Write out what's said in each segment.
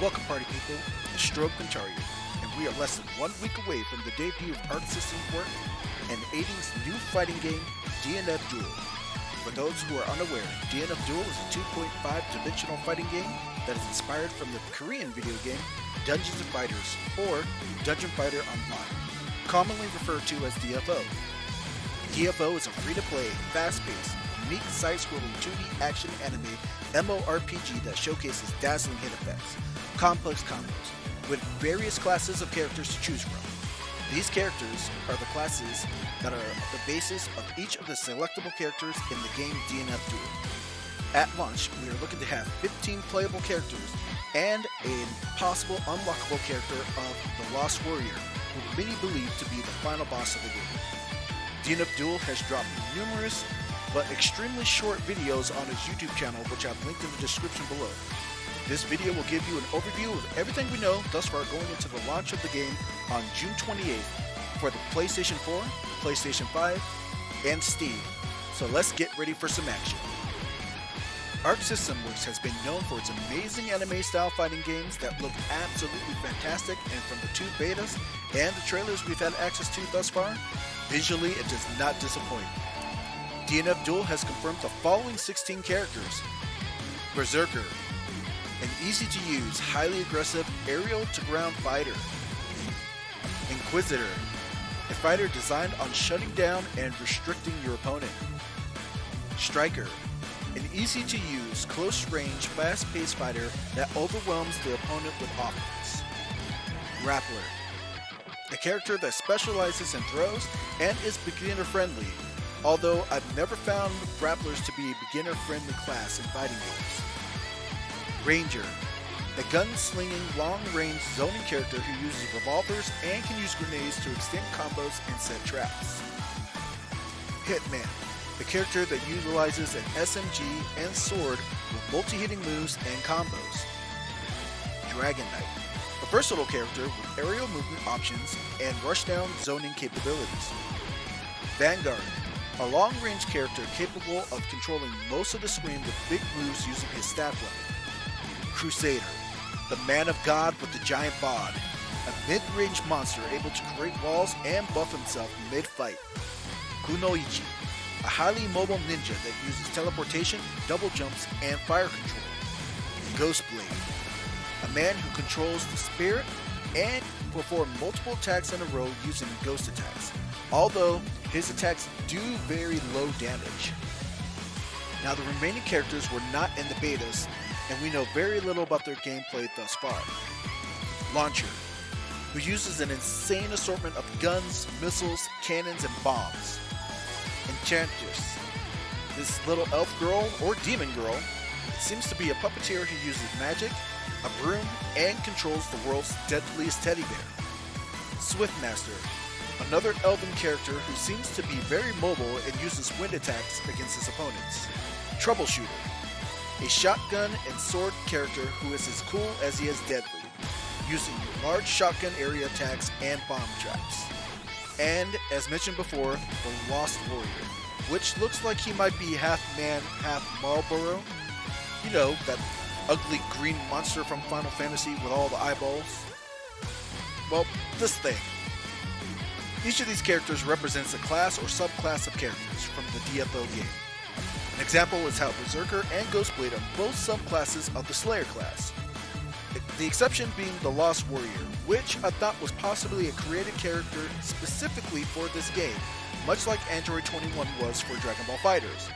Welcome party people, it's Strobe Quintario, and we are less than 1 week away from the debut of Arc System Work and Aiding's new fighting game, DNF Duel. For those who are unaware, DNF Duel is a 2.5-dimensional fighting game that is inspired from the Korean video game Dungeons & Fighters, or Dungeon Fighter Online, commonly referred to as DFO. DFO is a free-to-play, fast-paced, unique side-scrolling 2D action anime MMORPG that showcases dazzling hit effects, complex combos, with various classes of characters to choose from. These characters are the classes that are the basis of each of the selectable characters in the game DNF Duel. At launch, we are looking to have 15 playable characters and a possible unlockable character of the Lost Warrior, who many believe to be the final boss of the game. DNF Duel has dropped numerous but extremely short videos on his YouTube channel, which I've linked in the description below. This video will give you an overview of everything we know thus far going into the launch of the game on June 28th for the PlayStation 4, PlayStation 5, and Steam. So let's get ready for some action. Arc System Works has been known for its amazing anime-style fighting games that look absolutely fantastic, and from the 2 betas and the trailers we've had access to thus far, visually it does not disappoint. DNF Duel has confirmed the following 16 characters: Berserker, an easy-to-use, highly aggressive aerial-to-ground fighter; Inquisitor, a fighter designed on shutting down and restricting your opponent; Striker, an easy-to-use, close-range, fast-paced fighter that overwhelms the opponent with offense; Grappler, a character that specializes in throws and is beginner-friendly, although I've never found grapplers to be a beginner-friendly class in fighting games; Ranger, a gun-slinging, long-range zoning character who uses revolvers and can use grenades to extend combos and set traps; Hitman, a character that utilizes an SMG and sword with multi-hitting moves and combos; Dragon Knight, a versatile character with aerial movement options and rushdown zoning capabilities; Vanguard, a long-range character capable of controlling most of the screen with big moves using his staff weapon; Crusader, the man of God with the giant bod, a mid-range monster able to create walls and buff himself mid-fight; Kunoichi, a highly mobile ninja that uses teleportation, double jumps, and fire control; Ghostblade, a man who controls the spirit and perform multiple attacks in a row using ghost attacks, although his attacks do very low damage. Now, the remaining characters were not in the betas, and we know very little about their gameplay thus far. Launcher, who uses an insane assortment of guns, missiles, cannons, and bombs; Enchantress, this little elf girl, or demon girl, seems to be a puppeteer who uses magic, a broom, and controls the world's deadliest teddy bear; Swiftmaster, another elven character who seems to be very mobile and uses wind attacks against his opponents; Troubleshooter, a shotgun and sword character who is as cool as he is deadly, using large shotgun area attacks and bomb traps; and, as mentioned before, the Lost Warrior, which looks like he might be half man, half Marlboro. You know, that ugly green monster from Final Fantasy with all the eyeballs. Well, this thing. Each of these characters represents a class or subclass of characters from the DFO game. An example is how Berserker and Ghostblade are both subclasses of the Slayer class. The exception being the Lost Warrior, which I thought was possibly a created character specifically for this game, much like Android 21 was for Dragon Ball FighterZ.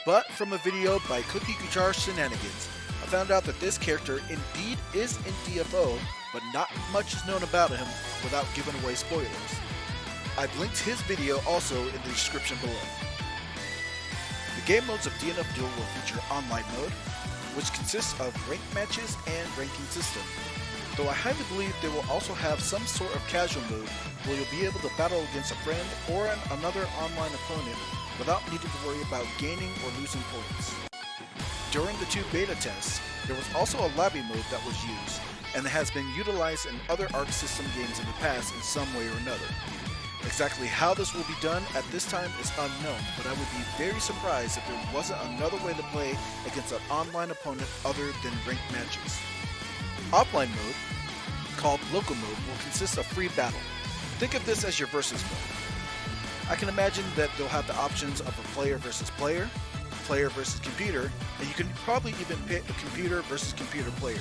But from a video by Cookie Guitar Shenanigans, I found out that this character indeed is in DFO, but not much is known about him without giving away spoilers. I've linked his video also in the description below. The game modes of DNF Duel will feature online mode, which consists of ranked matches and ranking system, though I highly believe they will also have some sort of casual mode where you'll be able to battle against a friend or another online opponent without needing to worry about gaining or losing points. During the 2 beta tests, there was also a lobby mode that was used, and that has been utilized in other Arc System games in the past in some way or another. Exactly how this will be done at this time is unknown, but I would be very surprised if there wasn't another way to play against an online opponent other than ranked matches. Offline mode, called local mode, will consist of free battle. Think of this as your versus mode. I can imagine that they'll have the options of a player versus player, player versus computer, and you can probably even pick a computer versus computer player.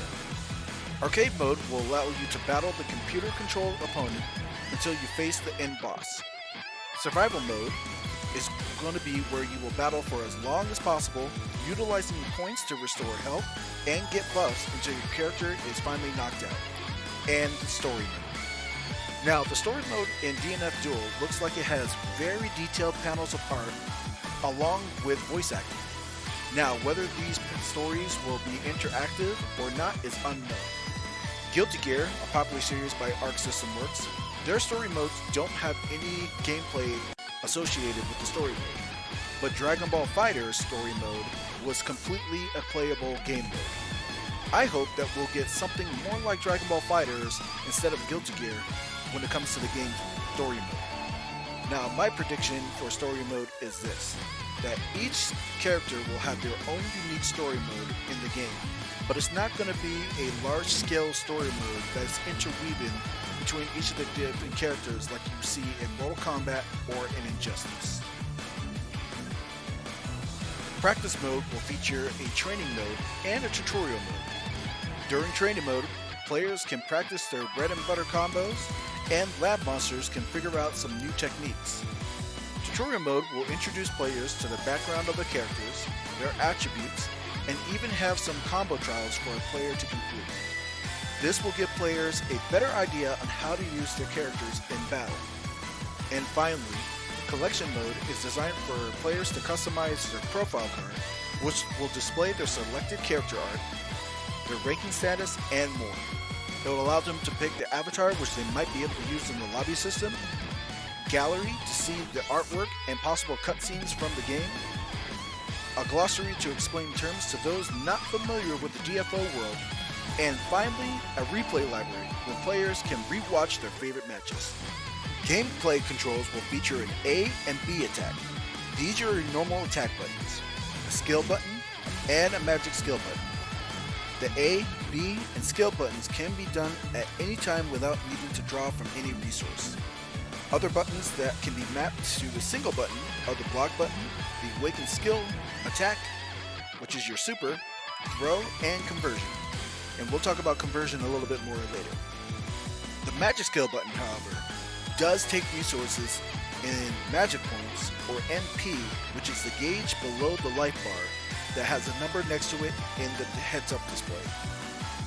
Arcade mode will allow you to battle the computer-controlled opponent until you face the end boss. Survival mode is going to be where you will battle for as long as possible, utilizing points to restore health and get buffs until your character is finally knocked out. And story mode. Now, the story mode in DNF Duel looks like it has very detailed panels of art along with voice acting. Now, whether these stories will be interactive or not is unknown. Guilty Gear, a popular series by Arc System Works, their story modes don't have any gameplay associated with the story mode. But Dragon Ball FighterZ story mode was completely a playable game mode. I hope that we'll get something more like Dragon Ball FighterZ instead of Guilty Gear when it comes to the game's story mode. Now, my prediction for story mode is this, that each character will have their own unique story mode in the game, but it's not going to be a large-scale story mode that's interweaving between each of the different characters like you see in Mortal Kombat or in Injustice. Practice mode will feature a training mode and a tutorial mode. During training mode, players can practice their bread and butter combos, and lab monsters can figure out some new techniques. Tutorial mode will introduce players to the background of the characters, their attributes, and even have some combo trials for a player to complete. This will give players a better idea on how to use their characters in battle. And finally, collection mode is designed for players to customize their profile card, which will display their selected character art, their ranking status, and more. It will allow them to pick the avatar which they might be able to use in the lobby system, gallery to see the artwork and possible cutscenes from the game, a glossary to explain terms to those not familiar with the DFO world, and finally, a replay library where players can re-watch their favorite matches. Gameplay controls will feature an A and B attack. These are your normal attack buttons, a skill button, and a magic skill button. The A, B, and skill buttons can be done at any time without needing to draw from any resource. Other buttons that can be mapped to a single button are the block button, the awakened skill, attack, which is your super, throw, and conversion. And we'll talk about conversion a little bit more later. The magic skill button, however, does take resources in magic points, or MP, which is the gauge below the life bar that has a number next to it in the heads-up display.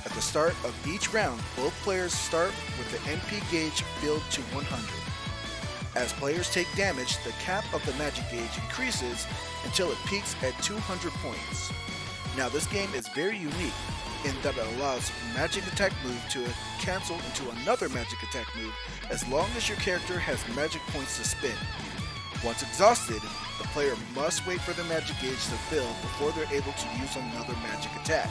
At the start of each round, both players start with the MP gauge filled to 100. As players take damage, the cap of the magic gauge increases until it peaks at 200 points. Now, this game is very unique in that it allows magic attack move to cancel into another magic attack move as long as your character has magic points to spend. Once exhausted, the player must wait for the magic gauge to fill before they're able to use another magic attack.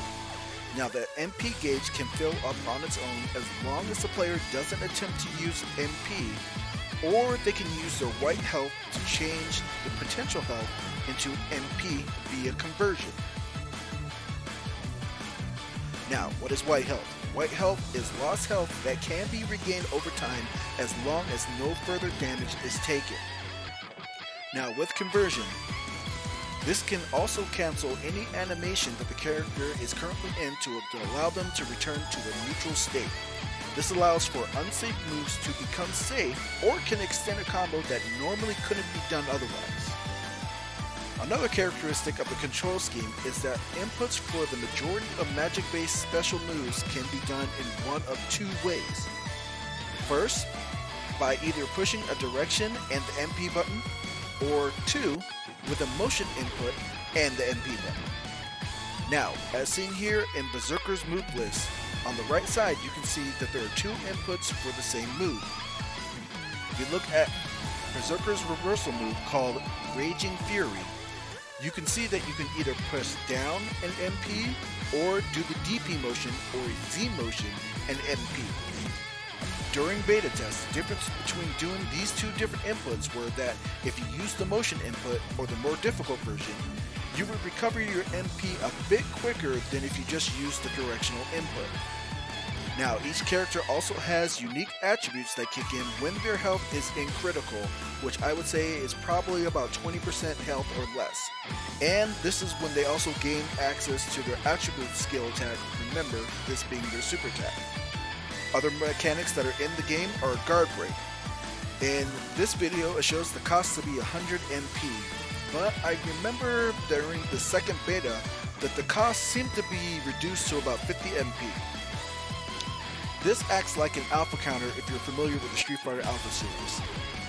Now, the MP gauge can fill up on its own as long as the player doesn't attempt to use MP, or they can use their white health to change the potential health into MP via conversion. Now, what is white health? White health is lost health that can be regained over time as long as no further damage is taken. Now, with conversion, this can also cancel any animation that the character is currently in to allow them to return to a neutral state. This allows for unsafe moves to become safe or can extend a combo that normally couldn't be done otherwise. Another characteristic of the control scheme is that inputs for the majority of magic-based special moves can be done in one of two ways. First, by either pushing a direction and the MP button, or two, with a motion input and the MP button. Now, as seen here in Berserker's move list, on the right side you can see that there are two inputs for the same move. If you look at Berserker's reversal move called Raging Fury, you can see that you can either press down an MP or do the DP motion or a Z motion and MP. During beta tests, the difference between doing these two different inputs were that if you use the motion input or the more difficult version, you would recover your MP a bit quicker than if you just used the directional input. Now, each character also has unique attributes that kick in when their health is in critical, which I would say is probably about 20% health or less. And this is when they also gain access to their attribute skill attack, remember, this being their super attack. Other mechanics that are in the game are guard break. In this video, it shows the cost to be 100 MP, but I remember during the second beta that the cost seemed to be reduced to about 50 MP. This acts like an alpha counter if you're familiar with the Street Fighter Alpha series,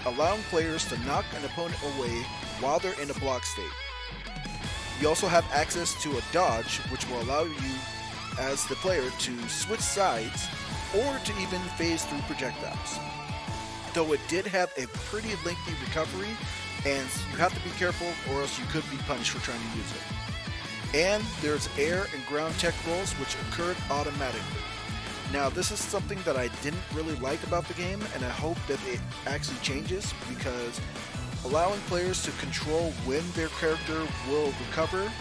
allowing players to knock an opponent away while they're in a block state. You also have access to a dodge, which will allow you as the player to switch sides or to even phase through projectiles. Though it did have a pretty lengthy recovery, and you have to be careful or else you could be punished for trying to use it. And there's air and ground tech rolls which occurred automatically. Now, this is something that I didn't really like about the game, and I hope that it actually changes, because allowing players to control when their character will recover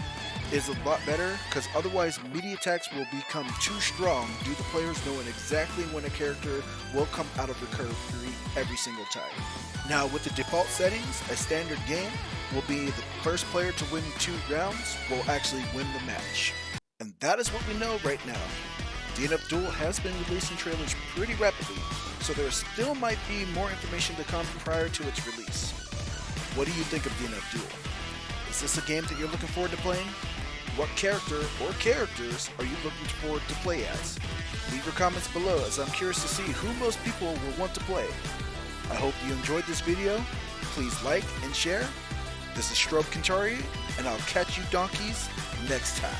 is a lot better, because otherwise melee attacks will become too strong due to players knowing exactly when a character will come out of recovery every single time. Now, with the default settings, a standard game will be the first player to win 2 rounds will actually win the match. And that is what we know right now. DNF Duel has been releasing trailers pretty rapidly, so there still might be more information to come prior to its release. What do you think of DNF Duel? Is this a game that you're looking forward to playing? What character or characters are you looking forward to play as? Leave your comments below, as I'm curious to see who most people will want to play. I hope you enjoyed this video. Please like and share. This is Strobe Kintari, and I'll catch you donkeys next time.